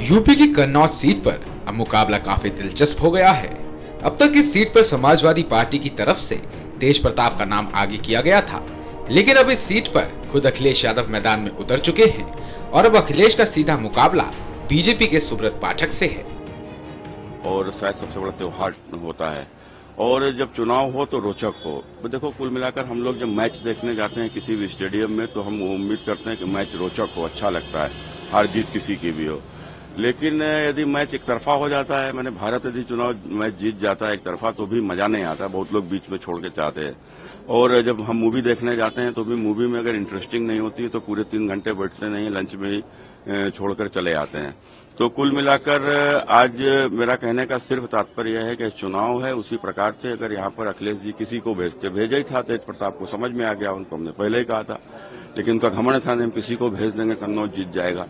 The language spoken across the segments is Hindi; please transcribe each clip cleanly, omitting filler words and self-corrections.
यूपी की कन्नौज सीट पर अब मुकाबला काफी दिलचस्प हो गया है। अब तक इस सीट पर समाजवादी पार्टी की तरफ से तेज प्रताप का नाम आगे किया गया था, लेकिन अब इस सीट पर खुद अखिलेश यादव मैदान में उतर चुके हैं और अब अखिलेश का सीधा मुकाबला बीजेपी के सुब्रत पाठक से है। और शायद सबसे बड़ा त्योहार होता है और जब चुनाव हो तो रोचक हो। तो देखो, कुल मिलाकर हम लोग जब मैच देखने जाते हैं किसी भी स्टेडियम में तो हम उम्मीद करते हैं कि मैच रोचक हो, अच्छा लगता है, हार जीत किसी की भी हो। लेकिन यदि मैच एक तरफा हो जाता है, मैंने भारत यदि चुनाव मैच जीत जाता है एक तरफा, तो भी मजा नहीं आता, बहुत लोग बीच में छोड़ के चाहते हैं। और जब हम मूवी देखने जाते हैं तो भी मूवी में अगर इंटरेस्टिंग नहीं होती है तो पूरे 3 घंटे बैठते नहीं, लंच में ही छोड़कर चले आते हैं। तो कुल मिलाकर आज मेरा कहने का सिर्फ तात्पर्य यह है कि चुनाव है, उसी प्रकार से अगर यहाँ पर अखिलेश जी किसी को भेजा ही था तेज प्रताप को, समझ में आ गया उनको, हमने पहले ही कहा था, लेकिन उनका घमंड था हम किसी को भेज देंगे, कन्नौज जीत जाएगा।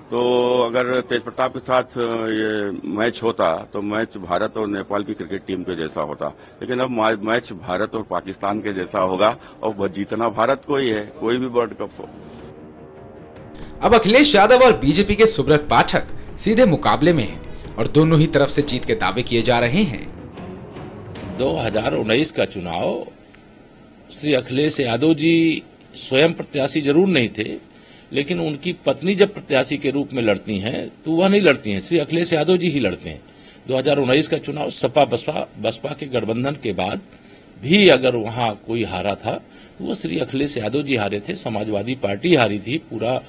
तो अगर तेज प्रताप के साथ ये मैच होता तो मैच भारत और नेपाल की क्रिकेट टीम के जैसा होता, लेकिन अब मैच भारत और पाकिस्तान के जैसा होगा और जीतना भारत को ही है, कोई भी वर्ल्ड कप हो। अब अखिलेश यादव और बीजेपी के सुब्रत पाठक सीधे मुकाबले में हैं और दोनों ही तरफ से जीत के दावे किए जा रहे हैं। 2019 का चुनाव श्री अखिलेश यादव जी स्वयं प्रत्याशी जरूर नहीं थे, लेकिन उनकी पत्नी जब प्रत्याशी के रूप में लड़ती हैं तो वह नहीं लड़ती हैं, श्री अखिलेश यादव जी ही लड़ते हैं। 2019 का चुनाव सपा बसपा के गठबंधन के बाद भी अगर वहां कोई हारा था तो वो श्री अखिलेश यादव जी हारे थे, समाजवादी पार्टी हारी थी, पूरा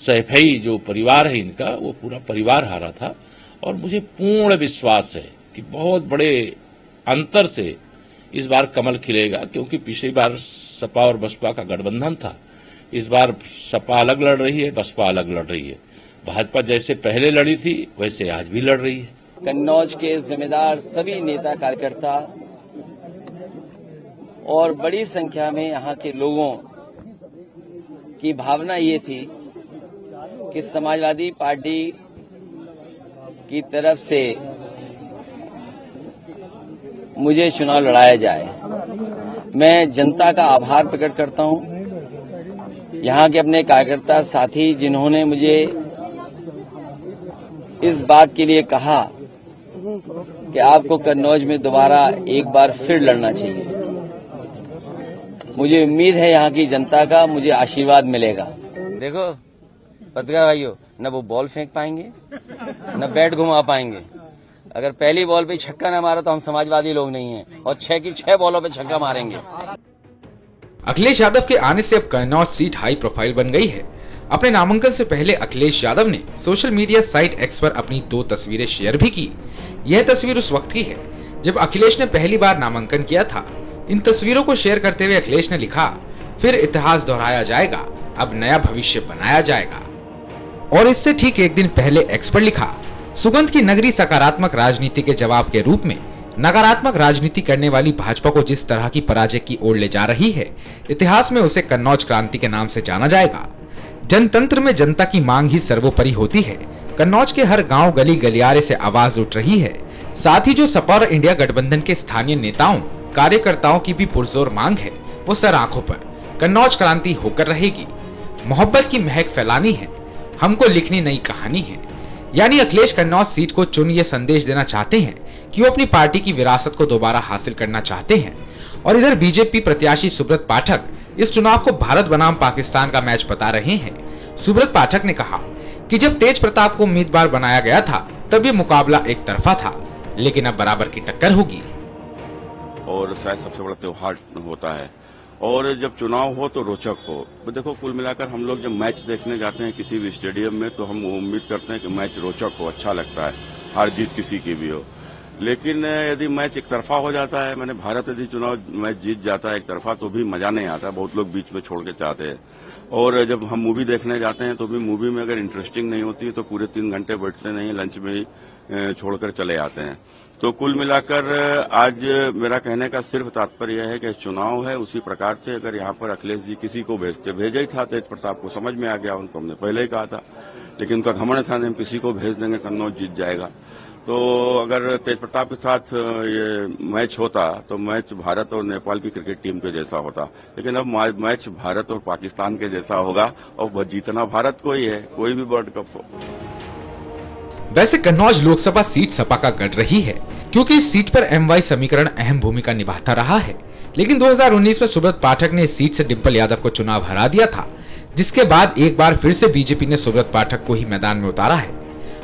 सैफई जो परिवार है इनका वो पूरा परिवार हारा था। और मुझे पूर्ण विश्वास है कि बहुत बड़े अंतर से इस बार कमल खिलेगा, क्योंकि पिछली बार सपा और बसपा का गठबंधन था, इस बार सपा अलग लड़ रही है, बसपा अलग लड़ रही है। भाजपा जैसे पहले लड़ी थी वैसे आज भी लड़ रही है। कन्नौज के जिम्मेदार सभी नेता कार्यकर्ता और बड़ी संख्या में यहाँ के लोगों की भावना ये थी कि समाजवादी पार्टी की तरफ से मुझे चुनाव लड़ाया जाए। मैं जनता का आभार प्रकट करता हूँ, यहाँ के अपने कार्यकर्ता साथी जिन्होंने मुझे इस बात के लिए कहा कि आपको कन्नौज में दोबारा एक बार फिर लड़ना चाहिए। मुझे उम्मीद है यहाँ की जनता का मुझे आशीर्वाद मिलेगा। देखो पत्रकार भाइयों, न वो बॉल फेंक पाएंगे न बैट घुमा पाएंगे। अगर पहली बॉल पे छक्का न मारा तो हम समाजवादी लोग नहीं हैं, और 6 की 6 बॉलों पे छक्का मारेंगे। अखिलेश यादव के आने से अब कन्नौज सीट हाई प्रोफाइल बन गई है। अपने नामांकन से पहले अखिलेश यादव ने सोशल मीडिया साइट एक्स पर अपनी 2 तस्वीरें शेयर भी की। यह तस्वीर उस वक्त की है जब अखिलेश ने पहली बार नामांकन किया था। इन तस्वीरों को शेयर करते हुए अखिलेश ने लिखा, फिर इतिहास दोहराया जाएगा, अब नया भविष्य बनाया जाएगा। और इससे ठीक एक दिन पहले एक्स पर लिखा, सुगंध की नगरी सकारात्मक राजनीति के जवाब के रूप में नकारात्मक राजनीति करने वाली भाजपा को जिस तरह की पराजय की ओर ले जा रही है, इतिहास में उसे कन्नौज क्रांति के नाम से जाना जाएगा। जनतंत्र में जनता की मांग ही सर्वोपरि होती है। कन्नौज के हर गांव गली गलियारे से आवाज उठ रही है। साथ ही जो सपा और इंडिया गठबंधन के स्थानीय नेताओं कार्यकर्ताओं की भी पुरजोर मांग है, वो सर आंखों पर कन्नौज क्रांति होकर रहेगी। मोहब्बत की महक फैलानी है, हमको लिखनी नई कहानी है। यानी अखिलेश कन्नौज सीट को चुन ये संदेश देना चाहते हैं कि वो अपनी पार्टी की विरासत को दोबारा हासिल करना चाहते हैं। और इधर बीजेपी प्रत्याशी सुब्रत पाठक इस चुनाव को भारत बनाम पाकिस्तान का मैच बता रहे हैं। सुब्रत पाठक ने कहा कि जब तेज प्रताप को उम्मीदवार बनाया गया था तब ये मुकाबला एक तरफा था, लेकिन अब बराबर की टक्कर होगी। और शायद सबसे बड़ा त्योहार होता है और जब चुनाव हो तो रोचक हो। तो देखो, कुल मिलाकर हम लोग जब मैच देखने जाते हैं किसी भी स्टेडियम में तो हम उम्मीद करते हैं कि मैच रोचक हो, अच्छा लगता है, हार जीत किसी की भी हो। लेकिन यदि मैच एक तरफा हो जाता है, मैंने भारत यदि चुनाव मैच जीत जाता है एक तरफा, तो भी मजा नहीं आता, बहुत लोग बीच में छोड़ के चाहते हैं। और जब हम मूवी देखने जाते हैं तो भी मूवी में अगर इंटरेस्टिंग नहीं होती तो पूरे 3 घंटे बैठते नहीं, लंच में ही छोड़कर चले आते हैं। तो कुल मिलाकर आज मेरा कहने का सिर्फ तात्पर्य यह है कि चुनाव है, उसी प्रकार से अगर यहाँ पर अखिलेश जी किसी को भेजा ही था तेज प्रताप को, समझ में आ गया उनको, हमने पहले ही कहा था, लेकिन उनका घमंड था हम किसी को भेज देंगे, कन्नौज जीत जाएगा। तो अगर तेज प्रताप के साथ ये मैच होता तो मैच भारत और नेपाल की क्रिकेट टीम के जैसा होता, लेकिन अब मैच भारत और पाकिस्तान के जैसा होगा और जीतना भारत को ही है, कोई भी वर्ल्ड कप हो। वैसे कन्नौज लोकसभा सीट सपा का गढ़ रही है, क्योंकि इस सीट पर MY समीकरण अहम भूमिका निभाता रहा है। लेकिन 2019 में सुब्रत पाठक ने इस सीट से डिंपल यादव को चुनाव हरा दिया था, जिसके बाद एक बार फिर से बीजेपी ने सुब्रत पाठक को ही मैदान में उतारा है।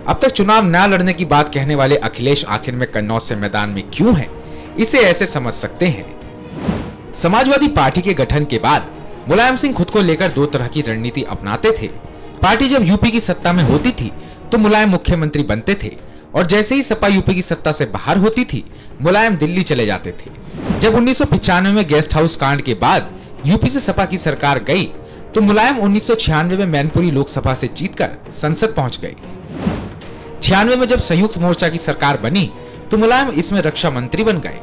अब तक चुनाव न लड़ने की बात कहने वाले अखिलेश आखिर में कन्नौज से मैदान में क्यों हैं, इसे ऐसे समझ सकते हैं। समाजवादी पार्टी के गठन के बाद मुलायम सिंह खुद को लेकर दो तरह की रणनीति अपनाते थे। पार्टी जब यूपी की सत्ता में होती थी तो मुलायम मुख्यमंत्री बनते थे, और जैसे ही सपा यूपी की सत्ता से बाहर होती थी मुलायम दिल्ली चले जाते थे। जब 1995 में गेस्ट हाउस कांड के बाद यूपी से सपा की सरकार गई तो मुलायम 1996 में मैनपुरी लोकसभा से जीतकर संसद पहुंच गए। 96 में जब संयुक्त मोर्चा की सरकार बनी तो मुलायम इसमें रक्षा मंत्री बन गए।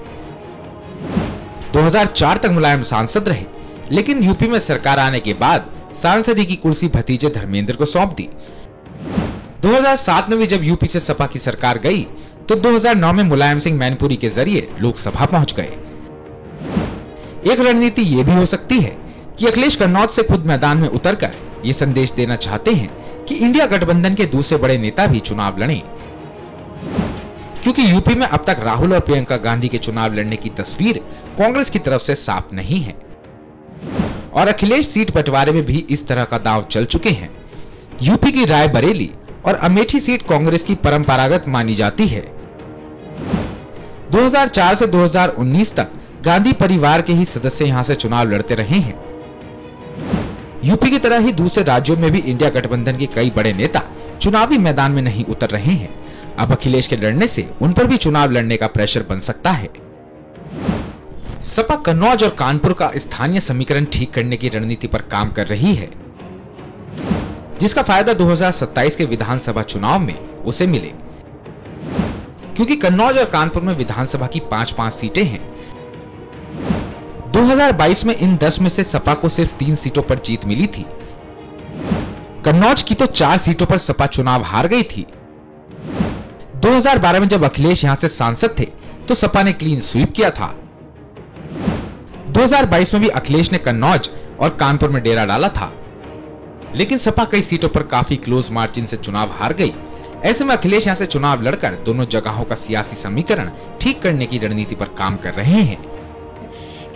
2004 तक मुलायम सांसद रहे, लेकिन यूपी में सरकार आने के बाद सांसदी की कुर्सी भतीजे धर्मेंद्र को सौंप दी। 2007 में भी जब यूपी से सपा की सरकार गई तो 2009 में मुलायम सिंह मैनपुरी के जरिए लोकसभा पहुंच गए। एक रणनीति ये भी हो सकती है कि अखिलेश कन्नौज से खुद मैदान में उतरकर ये संदेश देना चाहते हैं कि इंडिया गठबंधन के दूसरे बड़े नेता भी चुनाव लड़ें, क्योंकि यूपी में अब तक राहुल और प्रियंका गांधी के चुनाव लड़ने की तस्वीर कांग्रेस की तरफ से साफ नहीं है, और अखिलेश सीट बंटवारे में भी इस तरह का दांव चल चुके हैं। यूपी की रायबरेली और अमेठी सीट कांग्रेस की परंपरागत मानी जाती है। 2004 से 2019 तक गांधी परिवार के ही सदस्य यहां से चुनाव लड़ते रहे हैं। यूपी की तरह ही दूसरे राज्यों में भी इंडिया गठबंधन के कई बड़े नेता चुनावी मैदान में नहीं उतर रहे हैं। अब अखिलेश के लड़ने से उन पर भी चुनाव लड़ने का प्रेशर बन सकता है। सपा कन्नौज और कानपुर का स्थानीय समीकरण ठीक करने की रणनीति पर काम कर रही है, जिसका फायदा 2027 के विधानसभा चुनाव में उसे मिले, क्योंकि कन्नौज और कानपुर में विधानसभा की 5-5 सीटें हैं। 2022 में इन 10 में से सपा को सिर्फ 3 सीटों पर जीत मिली थी। कन्नौज की तो 4 सीटों पर सपा चुनाव हार गई थी। 2012 में जब अखिलेश यहां से सांसद थे तो सपा ने क्लीन स्वीप किया था। 2022 में भी अखिलेश ने कन्नौज और कानपुर में डेरा डाला था, लेकिन सपा कई सीटों पर काफी क्लोज मार्जिन से चुनाव हार गई। ऐसे में अखिलेश यहां से चुनाव लड़कर दोनों जगहों का सियासी समीकरण ठीक करने की रणनीति पर काम कर रहे हैं।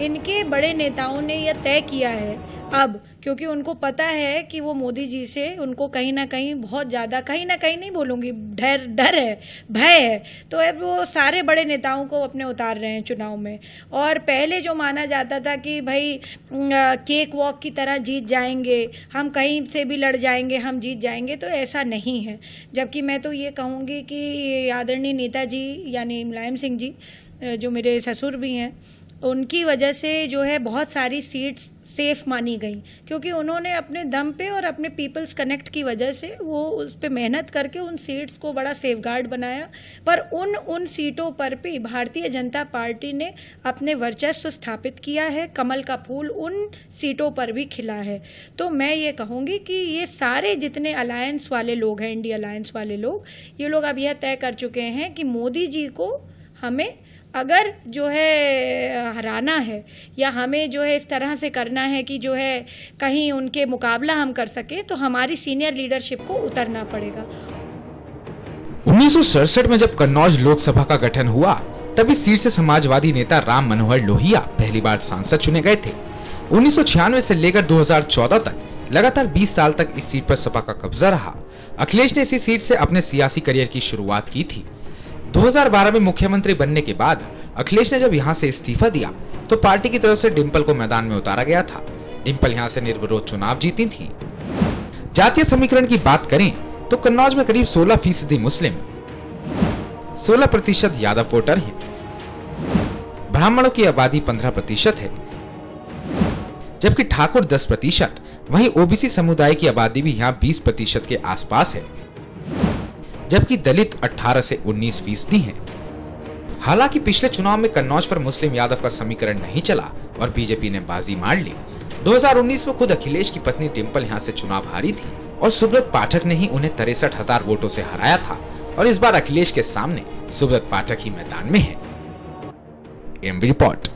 इनके बड़े नेताओं ने यह तय किया है अब, क्योंकि उनको पता है कि वो मोदी जी से उनको कहीं ना कहीं बहुत ज्यादा, कहीं ना कहीं नहीं बोलूंगी, डर है, भय है, तो अब वो सारे बड़े नेताओं को अपने उतार रहे हैं चुनाव में। और पहले जो माना जाता था कि भाई केक वॉक की तरह जीत जाएंगे, हम कहीं से भी लड़ जाएंगे, हम जीत जाएंगे, तो ऐसा नहीं है। जबकि मैं तो ये कहूँगी कि आदरणीय नेताजी यानी मुलायम सिंह जी, जो मेरे ससुर भी हैं, उनकी वजह से जो है बहुत सारी सीट्स सेफ मानी गई, क्योंकि उन्होंने अपने दम पे और अपने पीपल्स कनेक्ट की वजह से वो उस पे मेहनत करके उन सीट्स को बड़ा सेफगार्ड बनाया। पर उन सीटों पर भी भारतीय जनता पार्टी ने अपने वर्चस्व स्थापित किया है, कमल का फूल उन सीटों पर भी खिला है। तो मैं ये कहूँगी कि ये सारे जितने अलायंस वाले लोग हैं, इंडिया अलायंस वाले लोग, ये लोग अब यह तय कर चुके हैं कि मोदी जी को हमें अगर जो है हराना है या हमें जो है इस तरह से करना है कि जो है कहीं उनके मुकाबला हम कर सके, तो हमारी सीनियर लीडरशिप को उतरना पड़ेगा। 1967 में जब कन्नौज लोकसभा का गठन हुआ तब इस सीट से समाजवादी नेता राम मनोहर लोहिया पहली बार सांसद चुने गए थे। 1996 से लेकर 2014 तक लगातार 20 साल तक इस सीट पर सपा का कब्जा रहा। अखिलेश ने इसी सीट से अपने सियासी करियर की शुरुआत की थी। 2012 में मुख्यमंत्री बनने के बाद अखिलेश ने जब यहां से इस्तीफा दिया तो पार्टी की तरफ से डिंपल को मैदान में उतारा गया था। डिंपल यहां से निर्विरोध चुनाव जीती थी। जातीय समीकरण की बात करें तो कन्नौज में करीब 16% मुस्लिम, 16% यादव वोटर हैं। ब्राह्मणों की आबादी 15% है, जबकि ठाकुर 10%, वहीं ओबीसी समुदाय की आबादी भी यहाँ 20% के आसपास है, जबकि दलित 18 से 19% है। हालांकि पिछले चुनाव में कन्नौज पर मुस्लिम यादव का समीकरण नहीं चला और बीजेपी ने बाजी मार ली। 2019 में खुद अखिलेश की पत्नी डिंपल यहां से चुनाव हारी थी और सुब्रत पाठक ने ही उन्हें 63,000 वोटों से हराया था, और इस बार अखिलेश के सामने सुब्रत पाठक ही मैदान में है। MB report.